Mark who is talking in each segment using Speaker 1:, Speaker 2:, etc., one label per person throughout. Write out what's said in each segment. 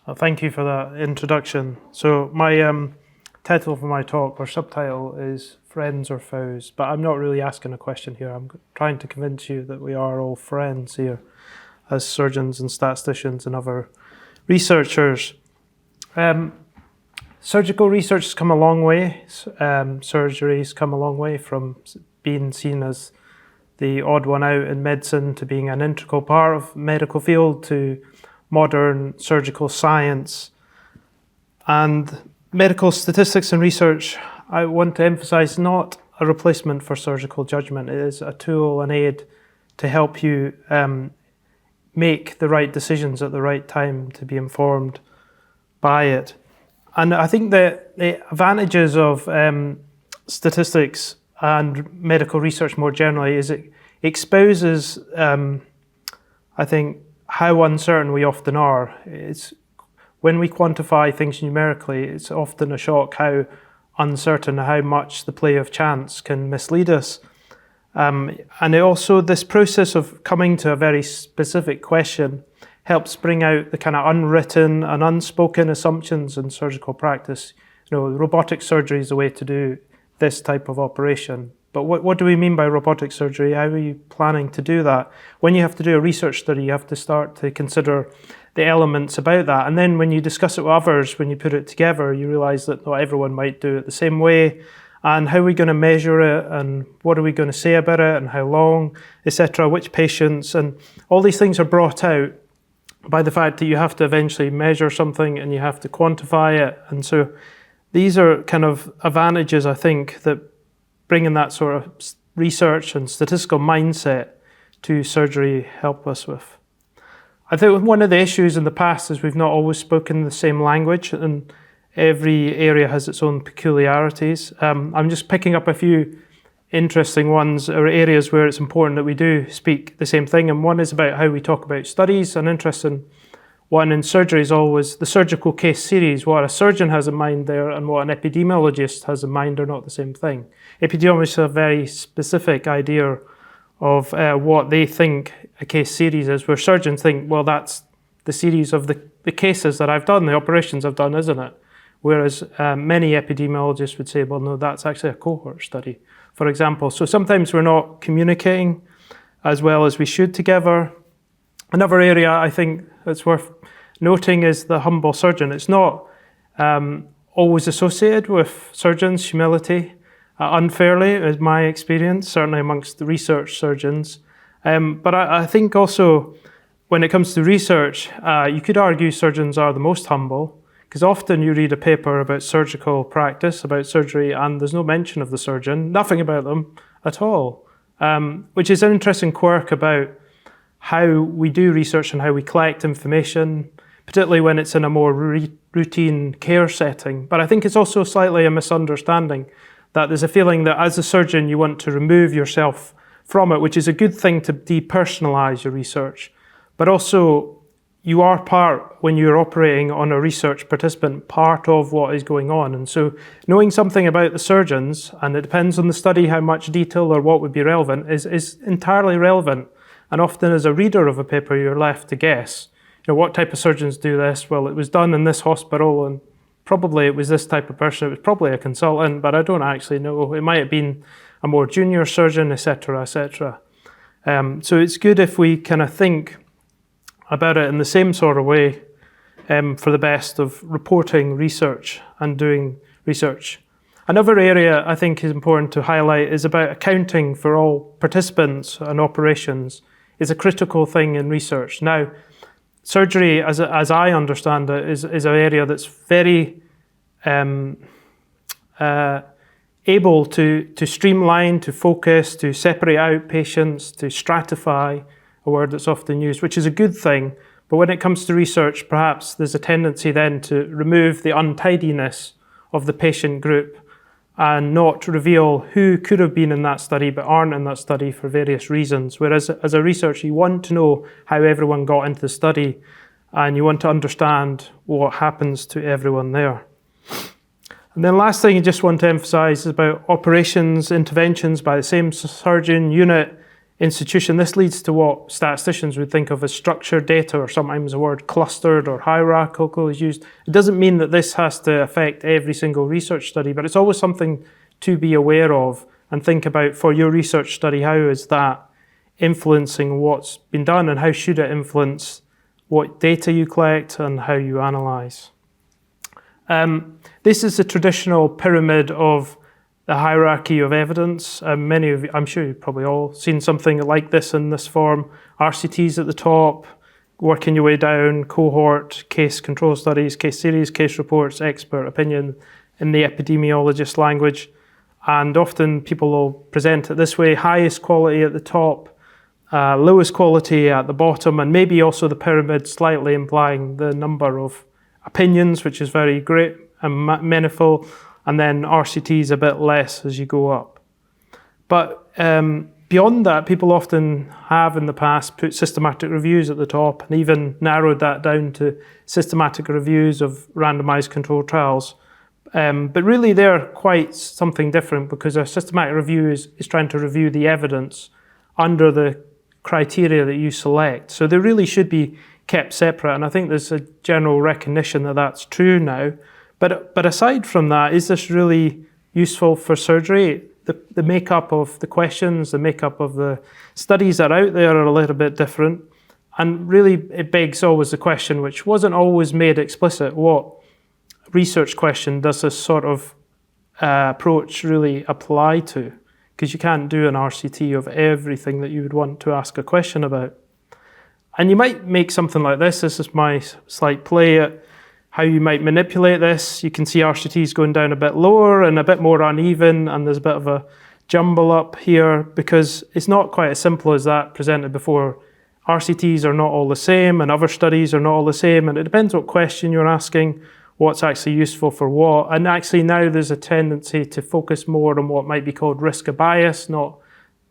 Speaker 1: Thank you for that introduction. So my title for my talk, or subtitle, is Friends or Foes, but I'm not really asking a question here. I'm trying to convince you that we are all friends here as surgeons and statisticians and other researchers. Surgical research has come a long way. Surgery's come a long way from being seen as the odd one out in medicine to being an integral part of medical field to modern surgical science. And medical statistics and research, I want to emphasize, not a replacement for surgical judgment. It is a tool, an aid to help you make the right decisions at the right time to be informed by it. And I think that the advantages of statistics and medical research more generally is it exposes, I think, how uncertain we often are. It's when we quantify things numerically, it's often a shock how uncertain, how much the play of chance can mislead us. And it also, this process of coming to a very specific question helps bring out the kind of unwritten and unspoken assumptions in surgical practice. You know, robotic surgery is a way to do this type of operation. But what do we mean by robotic surgery? How are you planning to do that? When you have to do a research study, you have to start to consider the elements about that. And then when you discuss it with others, when you put it together, you realize that not everyone might do it the same way. And how are we going to measure it? And what are we going to say about it? And how long, etc., which patients? And all these things are brought out by the fact that you have to eventually measure something and you have to quantify it. And so these are kind of advantages, I think, that bringing that sort of research and statistical mindset to surgery help us with. I think one of the issues in the past is we've not always spoken the same language, and every area has its own peculiarities. I'm just picking up a few interesting ones, or areas where it's important that we do speak the same thing, and one is about how we talk about studies. An interesting one in surgery is always the surgical case series. What a surgeon has in mind there and what an epidemiologist has in mind are not the same thing. Epidemiologists have a very specific idea of what they think a case series is, where surgeons think, well, that's the series of the cases that I've done, the operations I've done, isn't it? Whereas many epidemiologists would say, well, no, that's actually a cohort study, for example. So sometimes we're not communicating as well as we should together. Another area I think that's worth noting is the humble surgeon. It's not always associated with surgeons, humility, unfairly, is my experience, certainly amongst the research surgeons. But I think also when it comes to research, you could argue surgeons are the most humble, because often you read a paper about surgical practice, about surgery, and there's no mention of the surgeon, nothing about them at all, which is an interesting quirk about how we do research and how we collect information, particularly when it's in a more routine care setting. But I think it's also slightly a misunderstanding that there's a feeling that as a surgeon you want to remove yourself from it, which is a good thing to depersonalize your research. But also you are part, when you're operating on a research participant, part of what is going on. And so knowing something about the surgeons, and it depends on the study how much detail or what would be relevant, is entirely relevant. And often as a reader of a paper, you're left to guess, you know, what type of surgeons do this? Well, it was done in this hospital, and probably it was this type of person. It was probably a consultant, but I don't actually know. It might have been a more junior surgeon, etc., etc. So it's good if we kind of think about it in the same sort of way for the best of reporting research and doing research. Another area I think is important to highlight is about accounting for all participants and operations is a critical thing in research. Now, surgery, as I understand it, is an area that's very able to streamline, to focus, to separate out patients, to stratify, a word that's often used, which is a good thing. But when it comes to research, perhaps there's a tendency then to remove the untidiness of the patient group and not reveal who could have been in that study but aren't in that study for various reasons. Whereas as a researcher, you want to know how everyone got into the study and you want to understand what happens to everyone there. And then last thing I just want to emphasize is about operations, interventions by the same surgeon unit institution. This leads to what statisticians would think of as structured data, or sometimes the word clustered or hierarchical is used. It doesn't mean that this has to affect every single research study, but it's always something to be aware of and think about for your research study. How is that influencing what's been done, and how should it influence what data you collect and how you analyse? This is the traditional pyramid of the hierarchy of evidence. Many of you, I'm sure you've probably all seen something like this in this form. RCTs at the top, working your way down, cohort, case control studies, case series, case reports, expert opinion in the epidemiologist language. And often people will present it this way: highest quality at the top, lowest quality at the bottom, and maybe also the pyramid slightly implying the number of opinions, which is very great and manifold, and then RCTs a bit less as you go up. But beyond that, people often have in the past put systematic reviews at the top and even narrowed that down to systematic reviews of randomized controlled trials. But really they're quite something different, because a systematic review is trying to review the evidence under the criteria that you select. So they really should be kept separate, and I think there's a general recognition that that's true now. But aside from that, is this really useful for surgery? The makeup of the questions, the makeup of the studies that are out there are a little bit different. And really it begs always the question, which wasn't always made explicit: what research question does this sort of approach really apply to? Because you can't do an RCT of everything that you would want to ask a question about. And you might make something like this. This is my slight play at how you might manipulate this. You can see RCTs going down a bit lower and a bit more uneven, and there's a bit of a jumble up here, because it's not quite as simple as that presented before. RCTs are not all the same, and other studies are not all the same, and it depends what question you're asking, what's actually useful for what. And actually now there's a tendency to focus more on what might be called risk of bias, not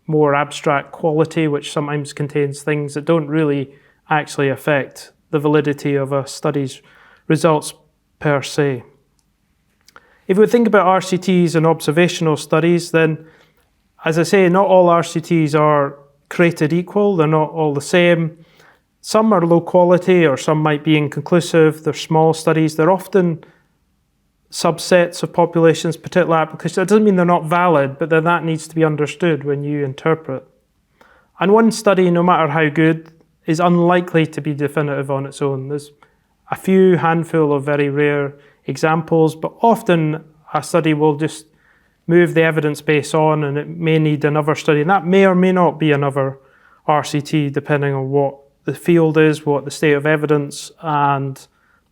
Speaker 1: more abstract quality, which sometimes contains things that don't really actually affect the validity of a study's results per se. If we think about RCTs and observational studies, then, as I say, not all RCTs are created equal. They're not all the same. Some are low quality, or some might be inconclusive. They're small studies. They're often subsets of populations, particular applications. That doesn't mean they're not valid, but then that needs to be understood when you interpret. And one study, no matter how good, is unlikely to be definitive on its own. There's a few handful of very rare examples, but often a study will just move the evidence base on, and it may need another study, and that may or may not be another RCT, depending on what the field is, what the state of evidence, and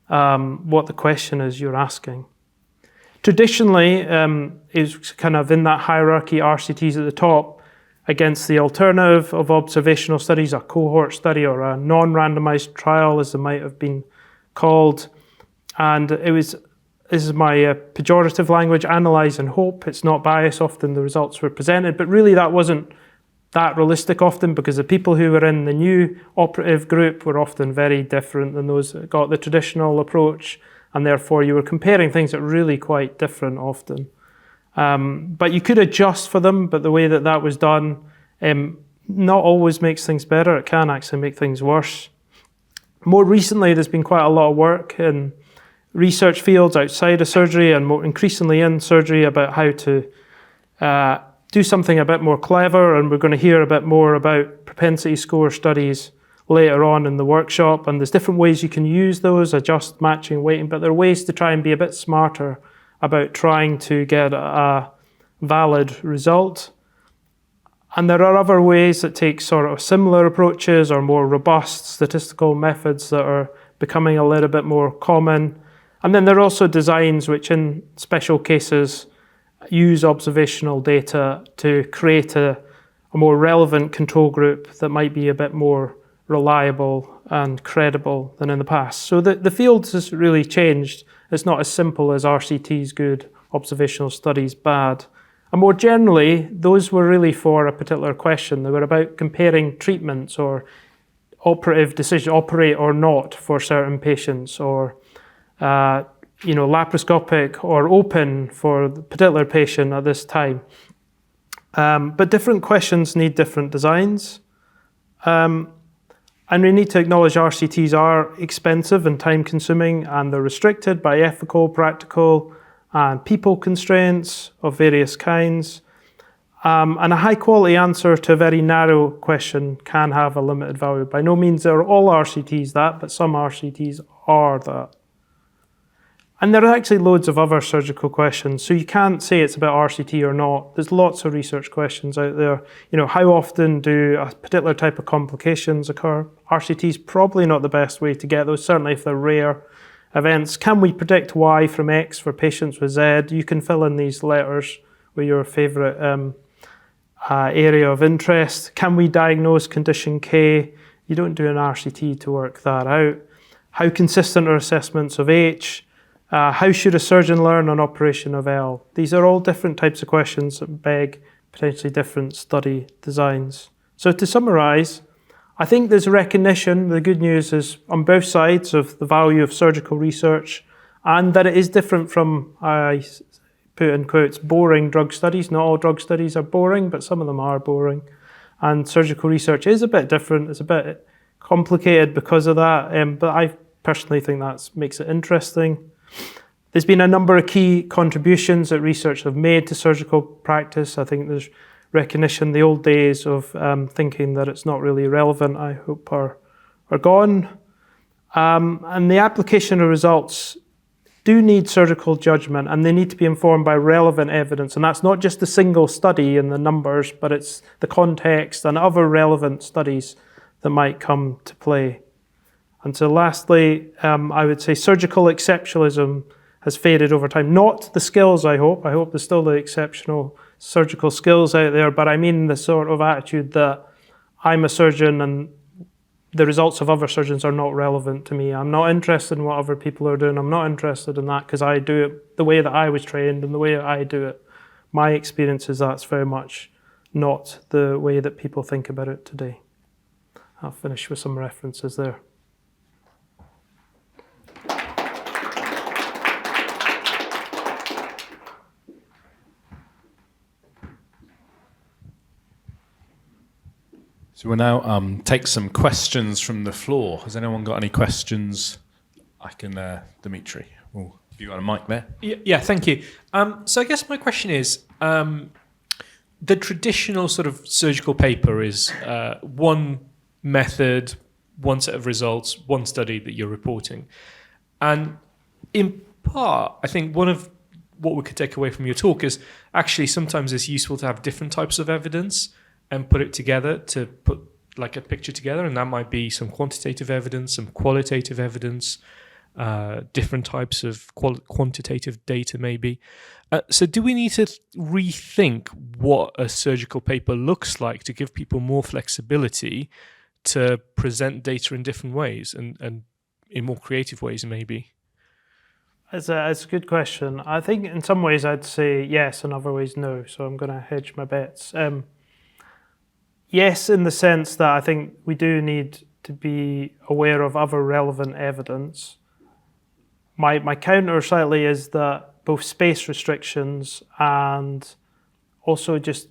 Speaker 1: what the question is you're asking. Traditionally, is kind of in that hierarchy, RCTs at the top against the alternative of observational studies, a cohort study or a non-randomized trial, as it might have been called. And this is my pejorative language, analyze and hope. It's not biased. Often the results were presented, but really that wasn't that realistic often, because the people who were in the new operative group were often very different than those that got the traditional approach, and therefore you were comparing things that were really quite different often. But you could adjust for them, but the way that that was done not always makes things better. It can actually make things worse. More recently, there's been quite a lot of work in research fields outside of surgery, and more increasingly in surgery, about how to do something a bit more clever, and we're going to hear a bit more about propensity score studies later on in the workshop. And there's different ways you can use those, adjust matching, weighting, but there are ways to try and be a bit smarter about trying to get a valid result. And there are other ways that take sort of similar approaches or more robust statistical methods that are becoming a little bit more common. And then there are also designs which in special cases use observational data to create a more relevant control group that might be a bit more reliable and credible than in the past. So the field has really changed. It's not as simple as RCTs good, observational studies bad. And more generally, those were really for a particular question. They were about comparing treatments or operative decision, operate or not for certain patients, or laparoscopic or open for the particular patient at this time. But different questions need different designs. And we need to acknowledge RCTs are expensive and time-consuming, and they're restricted by ethical, practical, and people constraints of various kinds. And a high-quality answer to a very narrow question can have a limited value. By no means are all RCTs that, but some RCTs are that. And there are actually loads of other surgical questions, so you can't say it's about RCT or not. There's lots of research questions out there. How often do a particular type of complications occur? RCT is probably not the best way to get those, certainly if they're rare events. Can we predict Y from X for patients with Z? You can fill in these letters with your favourite area of interest. Can we diagnose condition K? You don't do an RCT to work that out. How consistent are assessments of H? How should a surgeon learn an operation of L? These are all different types of questions that beg potentially different study designs. So to summarise, I think there's recognition. The good news is on both sides of the value of surgical research, and that it is different from, I put in quotes, boring drug studies. Not all drug studies are boring, but some of them are boring. And surgical research is a bit different. It's a bit complicated because of that, but I personally think that makes it interesting. There's been a number of key contributions that research have made to surgical practice. I think there's recognition. The old days of thinking that it's not really relevant, I hope, are gone. And the application of results do need surgical judgment, and they need to be informed by relevant evidence. And that's not just the single study and the numbers, but it's the context and other relevant studies that might come to play. And so lastly, I would say surgical exceptionalism has faded over time. Not the skills, I hope. I hope there's still the exceptional surgical skills out there, but I mean the sort of attitude that I'm a surgeon and the results of other surgeons are not relevant to me. I'm not interested in what other people are doing. I'm not interested in that because I do it the way that I was trained and the way that I do it. My experience is that's very much not the way that people think about it today. I'll finish with some references there.
Speaker 2: So we'll now take some questions from the floor. Has anyone got any questions? I can, Dimitri, have you got a mic there?
Speaker 3: Yeah, thank you. So I guess my question is, the traditional sort of surgical paper is one method, one set of results, one study that you're reporting. And in part, I think one of what we could take away from your talk is actually sometimes it's useful to have different types of evidence and put it together to put like a picture together, and that might be some quantitative evidence, some qualitative evidence, different types of quantitative data maybe. So do we need to rethink what a surgical paper looks like to give people more flexibility to present data in different ways and in more creative ways maybe?
Speaker 1: It's a good question. I think in some ways I'd say yes, in other ways no, so I'm going to hedge my bets. Yes, in the sense that I think we do need to be aware of other relevant evidence. My counter slightly is that both space restrictions and also just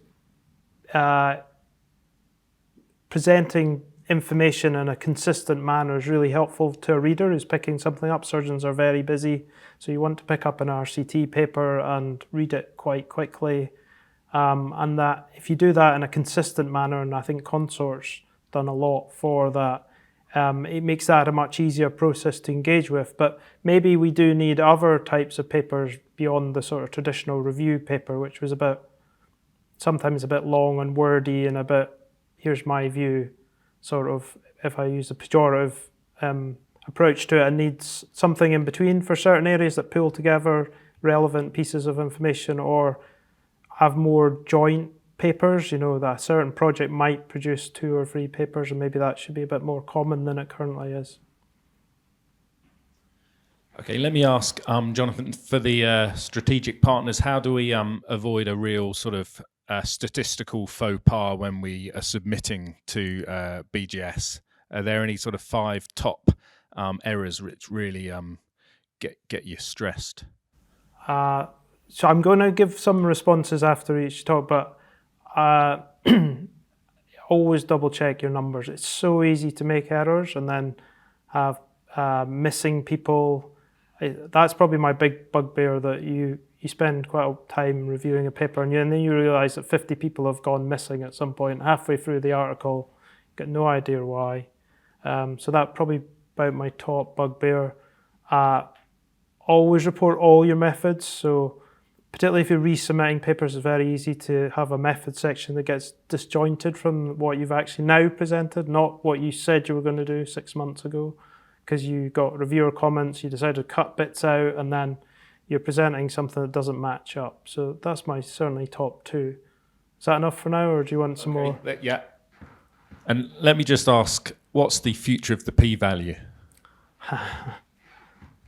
Speaker 1: presenting information in a consistent manner is really helpful to a reader who's picking something up. Surgeons are very busy, so you want to pick up an RCT paper and read it quite quickly. And that if you do that in a consistent manner, and I think Consort's done a lot for that, it makes that a much easier process to engage with. But maybe we do need other types of papers beyond the sort of traditional review paper, which was sometimes a bit long and wordy and a bit, here's my view, sort of, if I use a pejorative approach to it, and needs something in between for certain areas that pull together relevant pieces of information, or have more joint papers, that a certain project might produce 2 or 3 papers, and maybe that should be a bit more common than it currently is.
Speaker 2: Okay, let me ask Jonathan, for the strategic partners, how do we avoid a real sort of statistical faux pas when we are submitting to BJS? Are there any sort of 5 top errors which really get you stressed?
Speaker 1: So I'm going to give some responses after each talk, but always double check your numbers. It's so easy to make errors and then have missing people. That's probably my big bugbear, that you spend quite a time reviewing a paper and then you realise that 50 people have gone missing at some point halfway through the article. Got no idea why. So that's probably about my top bugbear. Always report all your methods. So particularly if you're resubmitting papers, it's very easy to have a method section that gets disjointed from what you've actually now presented, not what you said you were going to do 6 months ago, because you got reviewer comments, you decided to cut bits out, and then you're presenting something that doesn't match up. So that's my certainly top two. Is that enough for now, or do you want some more?
Speaker 2: Yeah. And let me just ask, what's the future of the p-value?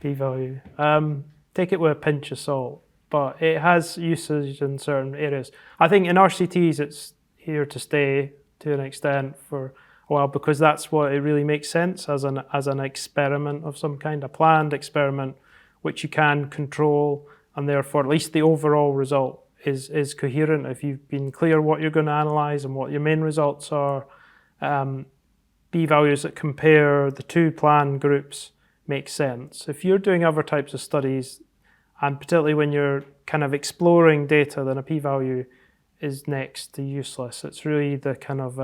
Speaker 1: P-value. Take it with a pinch of salt, but it has usage in certain areas. I think in RCTs it's here to stay to an extent for a while, because that's what it really makes sense as an experiment of some kind, a planned experiment which you can control, and therefore at least the overall result is coherent. If you've been clear what you're going to analyse and what your main results are, p-values that compare the two planned groups make sense. If you're doing other types of studies, and particularly when you're kind of exploring data, then a p-value is next to useless. It's really the kind of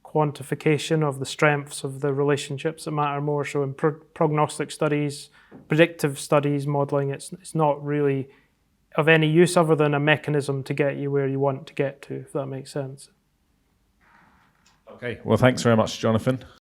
Speaker 1: quantification of the strengths of the relationships that matter more. So in prognostic studies, predictive studies, modelling, it's not really of any use other than a mechanism to get you where you want to get to, if that makes sense.
Speaker 2: Okay, well, thanks very much, Jonathan.